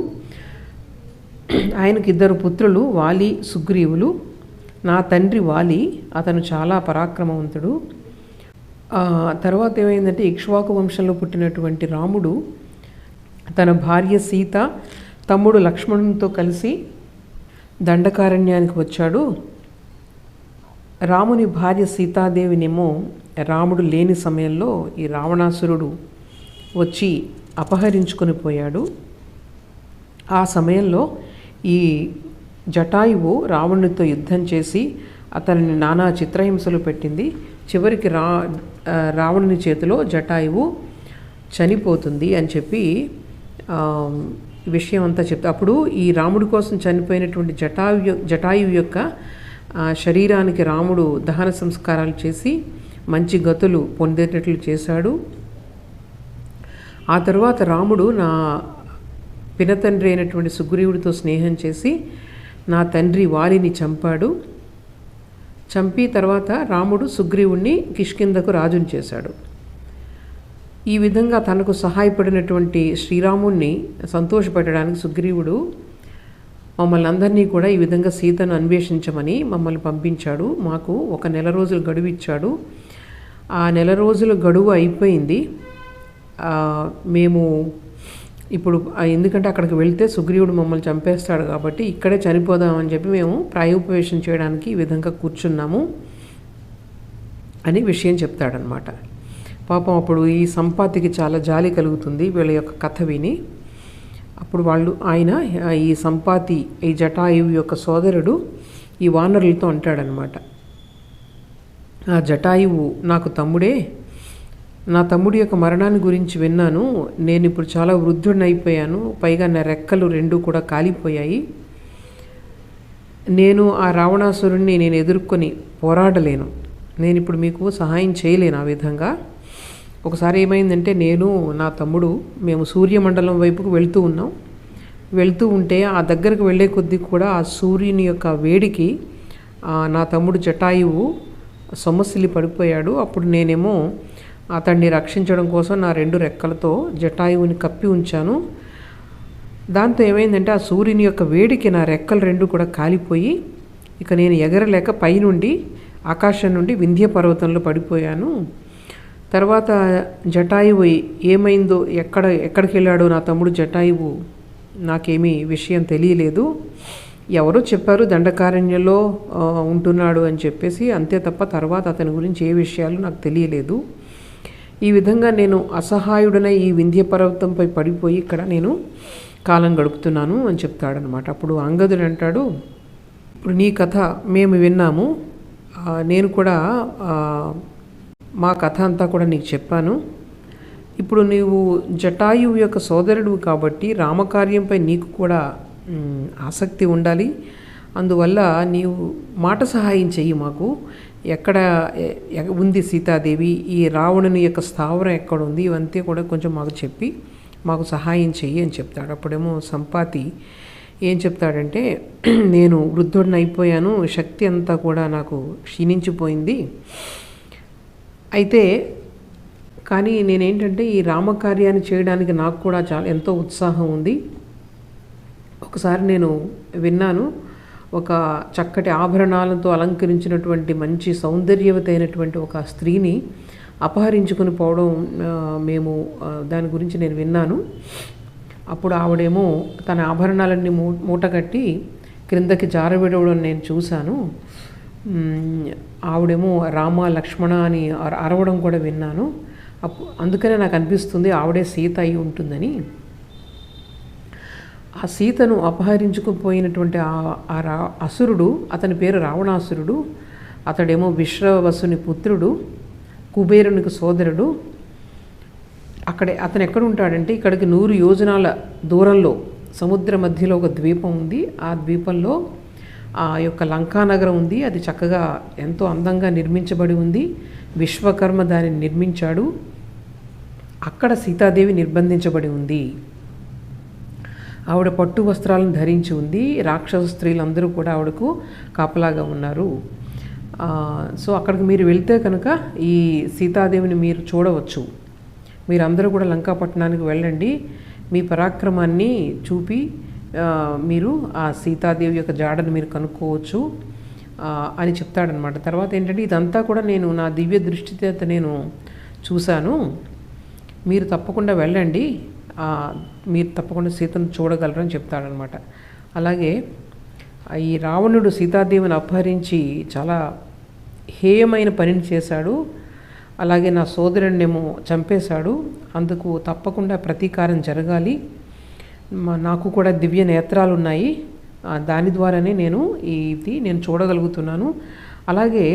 ఆయనకి 2 పుత్రులు వాలి సుగ్రీవులు. నా తండ్రి వాలి, అతను చాలా పరాక్రమవంతుడు. తర్వాత ఏమైందంటే ఇక్ష్వాకు వంశంలో పుట్టినటువంటి రాముడు తన భార్య సీత తమ్ముడు లక్ష్మణునితో కలిసి దండకారణ్యానికి వచ్చాడు. రాముని భార్య సీతాదేవినేమో రాముడు లేని సమయంలో ఈ రావణాసురుడు వచ్చి అపహరించుకొని పోయాడు. ఆ సమయంలో ఈ జటాయువు రావణునితో యుద్ధం చేసి అతనిని నానా చిత్రహింసలు పెట్టింది. చివరికి రావణుని చేతిలో జటాయువు చనిపోతుంది అని చెప్పి విషయం అంతా చెప్తా. అప్పుడు ఈ రాముడి కోసం చనిపోయినటువంటి జటాయువు యొక్క శరీరానికి రాముడు దహన సంస్కారాలు చేసి మంచి గతులు పొందేటట్లు చేశాడు. ఆ తర్వాత రాముడు నా పినతండ్రి అయినటువంటి సుగ్రీవుడితో స్నేహం చేసి నా తండ్రి వాలిని చంపి తర్వాత రాముడు సుగ్రీవుణ్ణి కిష్కింధకు రాజుని చేశాడు. ఈ విధంగా తనకు సహాయపడినటువంటి శ్రీరాముణ్ణి సంతోషపెట్టడానికి సుగ్రీవుడు మమ్మల్ని అందరినీ కూడా ఈ విధంగా సీతను అన్వేషించమని మమ్మల్ని పంపించాడు. మాకు 1 నెల రోజులు గడువు ఇచ్చాడు. ఆ నెల రోజుల గడువు అయిపోయింది. మేము ఇప్పుడు ఎందుకంటే అక్కడికి వెళ్తే సుగ్రీవుడు మమ్మల్ని చంపేస్తాడు కాబట్టి ఇక్కడే చనిపోదామని చెప్పి మేము ప్రాయోపవేశం చేయడానికి ఈ విధంగా కూర్చున్నాము అని విషయం చెప్తాడనమాట. పాపం అప్పుడు ఈ సంపాతికి చాలా జాలి కలుగుతుంది వీళ్ళ యొక్క కథ విని. అప్పుడు ఆయన ఈ సంపాతి ఈ జటాయువు యొక్క సోదరుడు ఈ వానరులతో అంటాడనమాట, ఆ జటాయువు నాకు తమ్ముడే. నా తమ్ముడి యొక్క మరణాన్ని గురించి విన్నాను. నేను ఇప్పుడు చాలా వృద్ధుడిని అయిపోయాను. పైగా నా రెక్కలు 2 కూడా కాలిపోయాయి. నేను ఆ రావణాసురుణ్ణి నేను ఎదుర్కొని పోరాడలేను. నేను ఇప్పుడు మీకు సహాయం చేయలేను ఆ విధంగా. ఒకసారి ఏమైందంటే, నేను నా తమ్ముడు మేము సూర్యమండలం వైపుకు వెళ్తూ ఉంటే ఆ దగ్గరకు వెళ్ళే కొద్దీ కూడా ఆ సూర్యుని యొక్క వేడికి నా తమ్ముడు జటాయువు సొమ్మసిల్లి పడిపోయాడు. అప్పుడు నేనేమో అతన్ని రక్షించడం కోసం నా 2 రెక్కలతో జటాయువుని కప్పి ఉంచాను. దాంతో ఏమైందంటే, ఆ సూర్యుని యొక్క వేడికి నా రెక్కలు 2 కూడా కాలిపోయి ఇక నేను ఎగరలేక పైనుండి ఆకాశం నుండి వింధ్య పర్వతంలో పడిపోయాను. తర్వాత జటాయువు ఏమైందో, ఎక్కడికి వెళ్ళాడో నా తమ్ముడు జటాయువు నాకేమీ విషయం తెలియలేదు. ఎవరో చెప్పారు దండకారణ్యంలో ఉంటున్నాడు అని చెప్పేసి, అంతే తప్ప తర్వాత అతని గురించి ఏ విషయాలు నాకు తెలియలేదు. ఈ విధంగా నేను అసహాయుడనై ఈ వింధ్య పర్వతంపై పడిపోయి ఇక్కడ నేను కాలం గడుపుతున్నాను అని చెప్తాడనమాట. అప్పుడు అంగదుడు అంటాడు, ఇప్పుడు నీ కథ మేము విన్నాము, నేను కూడా మా కథ అంతా కూడా నీకు చెప్పాను. ఇప్పుడు నీవు జటాయువు యొక్క సోదరుడు కాబట్టి రామకార్యంపై నీకు కూడా ఆసక్తి ఉండాలి. అందువల్ల నీవు మాట సహాయం చెయ్యి మాకు. ఎక్కడ ఉంది సీతాదేవి, ఈ రావణుని యొక్క స్థావరం ఎక్కడ ఉంది, ఇవంతా కూడా కొంచెం మాకు చెప్పి మాకు సహాయం చెయ్యి అని చెప్తాడు. అప్పుడేమో సంపాతి ఏం చెప్తాడంటే, నేను వృద్ధుడిని అయిపోయాను, శక్తి అంతా కూడా నాకు క్షీణించిపోయింది. అయితే కానీ నేనేంటంటే ఈ రామకార్యాన్ని చేయడానికి నాకు కూడా ఎంతో ఉత్సాహం ఉంది. ఒకసారి నేను విన్నాను, ఒక చక్కటి ఆభరణాలతో అలంకరించినటువంటి మంచి సౌందర్యవతి అయినటువంటి ఒక స్త్రీని అపహరించుకుని పోవడం మేము దాని గురించి నేను విన్నాను. అప్పుడు ఆవిడేమో తన ఆభరణాలన్నీ మూటగట్టి క్రిందకి జారవిడవడం నేను చూశాను. ఆవిడేమో రామ లక్ష్మణ అని అరవడం కూడా విన్నాను. అందుకనే నాకు అనిపిస్తుంది ఆవిడే సీత అయి ఉంటుందని. ఆ సీతను అపహరించుకుపోయినటువంటి అసురుడు, అతని పేరు రావణాసురుడు. అతడేమో విశ్రవసుని పుత్రుడు, కుబేరునికి సోదరుడు. అతను ఎక్కడ ఉంటాడంటే, ఇక్కడికి 100 యోజనాల దూరంలో సముద్ర మధ్యలో ఒక ద్వీపం ఉంది. ఆ ద్వీపంలో ఆ యొక్క లంకానగరం ఉంది. అది చక్కగా ఎంతో అందంగా నిర్మించబడి ఉంది. విశ్వకర్మ దానిని నిర్మించాడు. అక్కడ సీతాదేవి నిర్బంధించబడి ఉంది. ఆవిడ పట్టు వస్త్రాలను ధరించి ఉంది. రాక్షస స్త్రీలందరూ కూడా ఆవిడకు కాపలాగా ఉన్నారు. సో అక్కడికి మీరు వెళ్తే కనుక ఈ సీతాదేవిని మీరు చూడవచ్చు. మీరందరూ కూడా లంకాపట్టణానికి వెళ్ళండి, మీ పరాక్రమాన్ని చూపి మీరు ఆ సీతాదేవి యొక్క జాడను మీరు కనుక్కోవచ్చు అని చెప్తాడనమాట. తర్వాత ఏంటంటే, ఇదంతా కూడా నేను నా దివ్య దృష్టితో నేను చూశాను, మీరు తప్పకుండా వెళ్ళండి, మీరు తప్పకుండా సీతను చూడగలరని చెప్తాడనమాట. అలాగే ఈ రావణుడు సీతాదేవిని అపహరించి చాలా హేయమైన పనిని చేశాడు. అలాగే నా సోదరుడినేమో చంపేశాడు. అందుకు తప్పకుండా ప్రతీకారం జరగాలి. నాకు కూడా దివ్య నేత్రాలు ఉన్నాయి, దాని ద్వారానే నేను నేను చూడగలుగుతున్నాను. అలాగే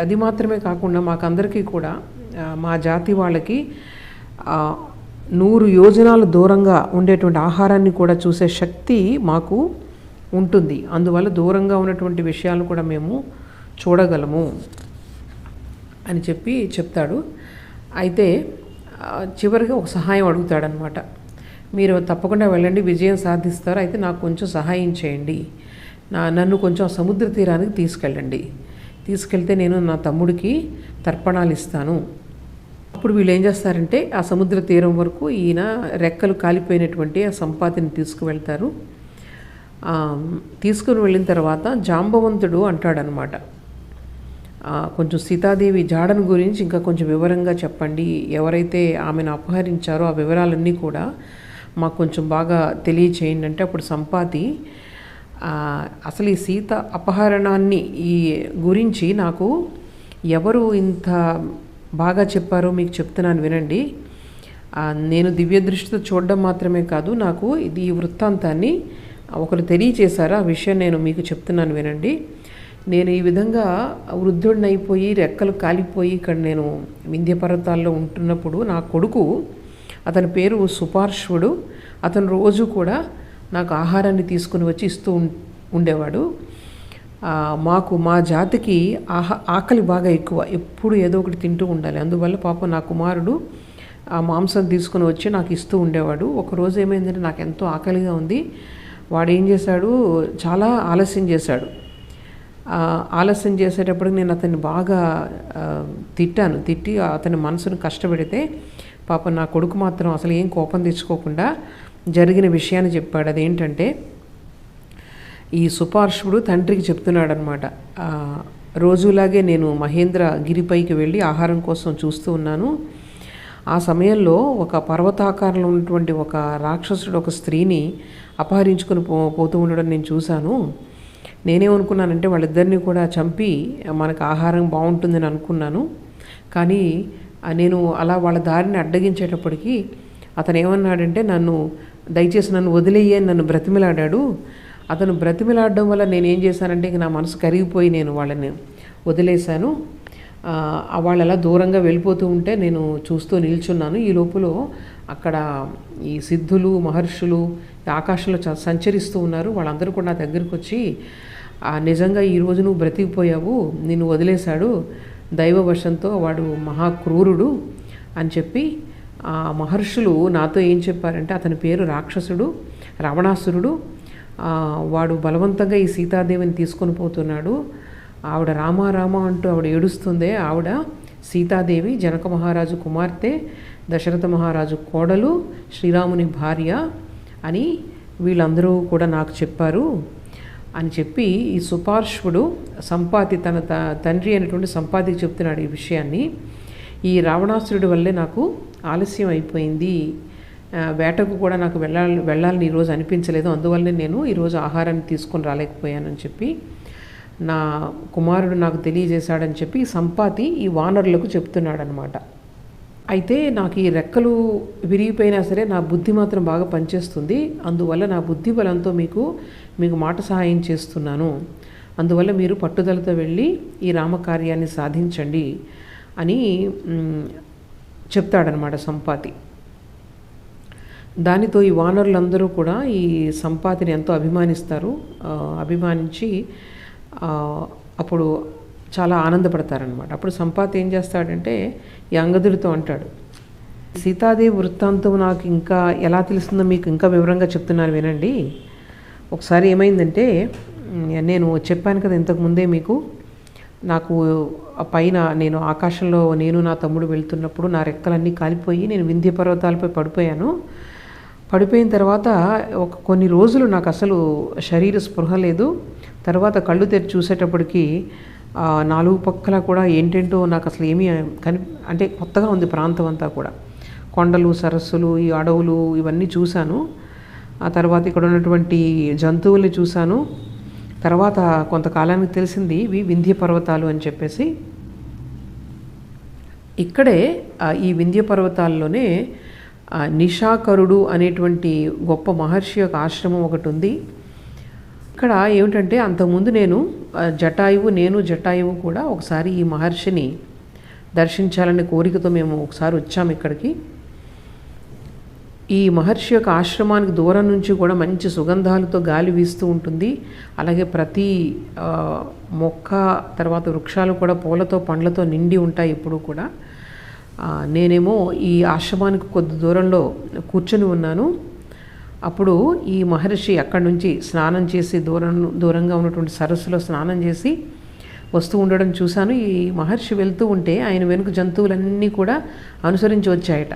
అది మాత్రమే కాకుండా మాకందరికీ కూడా, మా జాతి వాళ్ళకి 100 యోజనాల దూరంగా ఉండేటువంటి ఆహారాన్ని కూడా చూసే శక్తి మాకు ఉంటుంది. అందువల్ల దూరంగా ఉన్నటువంటి విషయాలు కూడా మేము చూడగలము అని చెప్తాడు. అయితే చివరిగా ఒక సహాయం అడుగుతాడనమాట. మీరు తప్పకుండా వెళ్ళండి, విజయం సాధిస్తారు, అయితే నాకు కొంచెం సహాయం చేయండి, నన్ను కొంచెం సముద్ర తీరానికి తీసుకెళ్తే నేను నా తమ్ముడికి తర్పణాలు ఇస్తాను. అప్పుడు వీళ్ళు ఏం చేస్తారంటే, ఆ సముద్ర తీరం వరకు ఈయన రెక్కలు కాలిపోయినటువంటి ఆ సంపాతిని తీసుకుని వెళ్ళిన తర్వాత జాంబవంతుడు అంటాడనమాట, కొంచెం సీతాదేవి జాడను గురించి ఇంకా కొంచెం వివరంగా చెప్పండి, ఎవరైతే ఆమెను అపహరించారో ఆ వివరాలన్నీ కూడా మాకు కొంచెం బాగా తెలియచేయండి అంటే, అప్పుడు సంపాతి అసలు ఈ సీత అపహరణాన్ని గురించి నాకు ఎవరు ఇంత బాగా చెప్పారో మీకు చెప్తున్నాను వినండి. నేను దివ్య దృష్టితో చూడడం మాత్రమే కాదు, నాకు ఈ వృత్తాంతాన్ని ఒకరు తెలియచేశారు, ఆ విషయం నేను మీకు చెప్తున్నాను వినండి. నేను ఈ విధంగా వృద్ధుడినైపోయి రెక్కలు కాలిపోయి ఇక్కడ నేను వింధ్య పర్వతాల్లో ఉంటున్నప్పుడు నా కొడుకు, అతని పేరు సుపార్శ్వుడు, అతను రోజు కూడా నాకు ఆహారాన్ని తీసుకుని వచ్చి ఇస్తూ ఉండేవాడు. మా జాతికి ఆకలి బాగా ఎక్కువ, ఎప్పుడు ఏదో ఒకటి తింటూ ఉండాలి. అందువల్ల పాపం నా కుమారుడు ఆ మాంసం తీసుకుని వచ్చి నాకు ఇస్తూ ఉండేవాడు. ఒకరోజు ఏమైందంటే నాకు ఎంతో ఆకలిగా ఉంది. వాడు ఏం చేశాడు, చాలా ఆలస్యం చేశాడు. ఆలస్యం చేసేటప్పటికి నేను అతన్ని బాగా తిట్టి అతని మనసును కష్టపెడితే పాపం నా కొడుకు మాత్రం అసలు ఏం కోపం తెచ్చుకోకుండా జరిగిన విషయాన్ని చెప్పాడు. అదేంటంటే, ఈ సుపార్శ్వుడు తండ్రికి చెప్తున్నాడు అనమాట, రోజులాగే నేను మహేంద్ర గిరిపైకి వెళ్ళి ఆహారం కోసం చూస్తూ ఉన్నాను. ఆ సమయంలో ఒక పర్వతాకారంలో ఉన్నటువంటి ఒక రాక్షసుడు ఒక స్త్రీని అపహరించుకొని పోతూ ఉండడం నేను చూశాను. నేనేమనుకున్నానంటే వాళ్ళిద్దరిని కూడా చంపి మనకు ఆహారం బాగుంటుందని అనుకున్నాను. కానీ నేను అలా వాళ్ళ దారిని అడ్డగించేటప్పటికి అతను ఏమన్నాడంటే, దయచేసి నన్ను వదిలేయి అని నన్ను బ్రతిమిలాడాడు. అతను బ్రతిమిలాడడం వల్ల నేనేం చేశానంటే నా మనసు కరిగిపోయి నేను వాళ్ళని వదిలేశాను. వాళ్ళు అలా దూరంగా వెళ్ళిపోతూ ఉంటే నేను చూస్తూ నిల్చున్నాను. ఈ లోపల అక్కడ ఈ సిద్ధులు, మహర్షులు ఆకాశంలో సంచరిస్తూ ఉన్నారు. వాళ్ళందరూ కూడా నా దగ్గరికి వచ్చి, నిజంగా ఈరోజు నువ్వు బ్రతికిపోయావు, నిన్ను వదిలేశాడు దైవవశంతో, వాడు మహాక్రూరుడు అని చెప్పి ఆ మహర్షులు నాతో ఏం చెప్పారంటే, అతని పేరు రాక్షసుడు, రావణాసురుడు. వాడు బలవంతంగా ఈ సీతాదేవిని తీసుకొని పోతున్నాడు. ఆవిడ రామ అంటూ ఆవిడ ఏడుస్తుందే, ఆవిడ సీతాదేవి జనక మహారాజు కుమార్తె, దశరథ మహారాజు కోడలు, శ్రీరాముని భార్య అని వీళ్ళందరూ కూడా నాకు చెప్పారు అని చెప్పి ఈ సుపార్శ్వుడు సంపాతి తన తండ్రి అయినటువంటి సంపాతికి చెప్తున్నాడు ఈ విషయాన్ని. ఈ రావణాసురుడి వల్లే నాకు ఆలస్యం అయిపోయింది, వేటకు కూడా నాకు వెళ్ళాలని ఈరోజు అనిపించలేదు, అందువల్లనే నేను ఈరోజు ఆహారాన్ని తీసుకొని రాలేకపోయానని చెప్పి నా కుమారుడు నాకు తెలియజేశాడని చెప్పి సంపాతి ఈ వానరులకు చెప్తున్నాడు అనమాట. అయితే నాకు ఈ రెక్కలు విరిగిపోయినా సరే నా బుద్ధి మాత్రం బాగా పనిచేస్తుంది. అందువల్ల నా బుద్ధి బలంతో మీకు మాట సహాయం చేస్తున్నాను. అందువల్ల మీరు పట్టుదలతో వెళ్ళి ఈ రామకార్యాన్ని సాధించండి అని చెప్తాడనమాట సంపాతి. దానితో ఈ వానరులందరూ కూడా ఈ సంపాతిని ఎంతో అభిమానించి అప్పుడు చాలా ఆనందపడతారనమాట. అప్పుడు సంపాతి ఏం చేస్తాడంటే ఈ అంగదుడితో అంటాడు, సీతాదేవి వృత్తాంతం నాకు ఇంకా ఎలా తెలుస్తుందో మీకు ఇంకా వివరంగా చెప్తున్నాను వినండి. ఒకసారి ఏమైందంటే, నేను చెప్పాను కదా ఇంతకుముందే మీకు, నాకు పైన నేను ఆకాశంలో నేను నా తమ్ముడు వెళ్తున్నప్పుడు నా రెక్కలన్నీ కాలిపోయి నేను వింధ్య పర్వతాలపై పడిపోయిన తర్వాత కొన్ని రోజులు నాకు అసలు శరీర స్పృహ లేదు. తర్వాత కళ్ళు తెరిచి చూసేటప్పటికి నాలుగు పక్కల కూడా ఏంటేంటో నాకు అసలు ఏమీ అంటే కొత్తగా ఉంది ప్రాంతం అంతా కూడా. కొండలు, సరస్సులు, ఈ అడవులు ఇవన్నీ చూశాను. ఆ తర్వాత ఇక్కడ ఉన్నటువంటి జంతువుల్ని చూశాను. తర్వాత కొంతకాలానికి తెలిసింది ఇవి వింధ్య పర్వతాలు అని చెప్పేసి. ఇక్కడే ఈ వింధ్య పర్వతాల్లోనే నిశాకరుడు అనేటువంటి గొప్ప మహర్షి యొక్క ఆశ్రమం ఒకటి ఉంది. ఇక్కడ ఏమిటంటే, అంతకుముందు నేను జటాయువు కూడా ఒకసారి ఈ మహర్షిని దర్శించాలనే కోరికతో మేము ఒకసారి వచ్చాము ఇక్కడికి. ఈ మహర్షి యొక్క ఆశ్రమానికి దూరం నుంచి కూడా మంచి సుగంధాలతో గాలి వీస్తూ ఉంటుంది. అలాగే ప్రతి మొక్క తర్వాత వృక్షాలు కూడా పూలతో పండ్లతో నిండి ఉంటాయి ఎప్పుడూ కూడా. నేనేమో ఈ ఆశ్రమానికి కొద్ది దూరంలో కూర్చొని ఉన్నాను. అప్పుడు ఈ మహర్షి అక్కడి నుంచి స్నానం చేసి దూరంగా ఉన్నటువంటి సరస్సులో స్నానం చేసి వస్తూ ఉండడం చూశాను. ఈ మహర్షి వెళ్తూ ఉంటే ఆయన వెనుక జంతువులన్నీ కూడా అనుసరించి వచ్చాయట.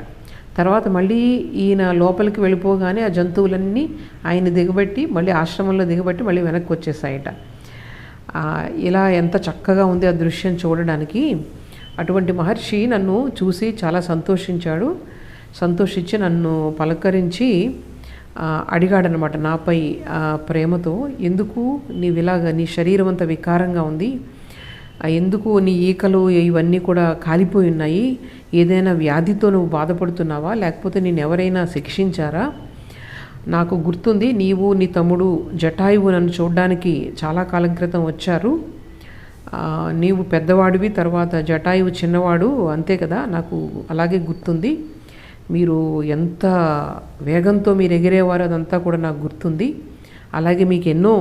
తర్వాత మళ్ళీ ఈయన లోపలికి వెళ్ళిపోగానే ఆ జంతువులన్నీ ఆయన దిగబెట్టి మళ్ళీ ఆశ్రమంలో దిగబెట్టి మళ్ళీ వెనక్కి వచ్చేసాయట. ఇలా ఎంత చక్కగా ఉంది ఆ దృశ్యం చూడడానికి. అటువంటి మహర్షి నన్ను చూసి చాలా సంతోషించి నన్ను పలకరించి అడిగాడనమాట నాపై ప్రేమతో, ఎందుకు నీవిలాగా నీ శరీరం అంతా వికారంగా ఉంది, ఎందుకు నీ ఈకలు ఇవన్నీ కూడా కాలిపోయి ఉన్నాయి, ఏదైనా వ్యాధితో నువ్వు బాధపడుతున్నావా, లేకపోతే నేను ఎవరైనా శిక్షించారా? నాకు గుర్తుంది నీవు నీ తమ్ముడు జటాయువు నన్ను చూడడానికి చాలా కాలం క్రితం వచ్చారు. నీవు పెద్దవాడివి, తర్వాత జటాయువు చిన్నవాడు, అంతే కదా, నాకు అలాగే గుర్తుంది. మీరు ఎంత వేగంతో మీరు ఎగిరేవారు అదంతా కూడా నాకు గుర్తుంది. అలాగే మీకు ఎన్నో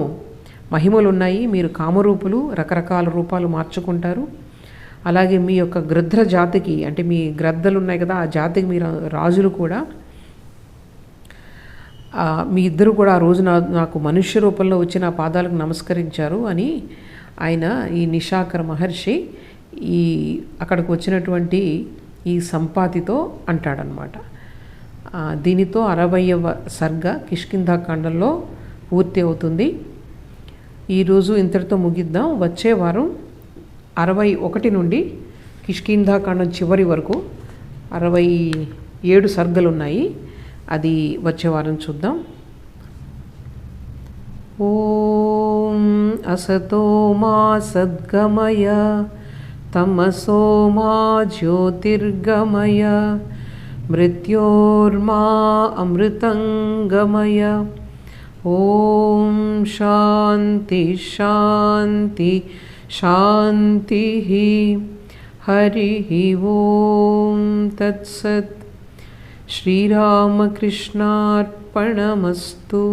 మహిమలు ఉన్నాయి, మీరు కామరూపులు, రకరకాల రూపాలు మార్చుకుంటారు. అలాగే మీ యొక్క గృధ్ర జాతికి, అంటే మీ గ్రద్దలు ఉన్నాయి కదా, ఆ జాతికి మీరు రాజులు కూడా. మీ ఇద్దరు కూడా ఆ రోజు నాకు మనుష్య రూపంలో వచ్చి నా పాదాలకు నమస్కరించారు అని ఆయన, ఈ నిశాకర మహర్షి ఈ అక్కడికి వచ్చినటువంటి ఈ సంపాతితో అంటాడనమాట. దీనితో 60వ సర్గ కిష్కింధాకాండంలో పూర్తి అవుతుంది. ఈరోజు ఇంతటితో ముగిద్దాం. వచ్చే వారం 61 నుండి కిష్కింధాకాండం చివరి వరకు 67 సర్గలు ఉన్నాయి. అది వచ్చే వారం చూద్దాం. ఓం అసతో మా సద్గమయ తమసో మా జ్యోతిర్గమయ మృత్యోర్మా అమృతంగమయ. ఓం శాంతి శాంతి శాంతి. హరి ఓం తత్సత్. శ్రీరామకృష్ణార్పణమస్తు.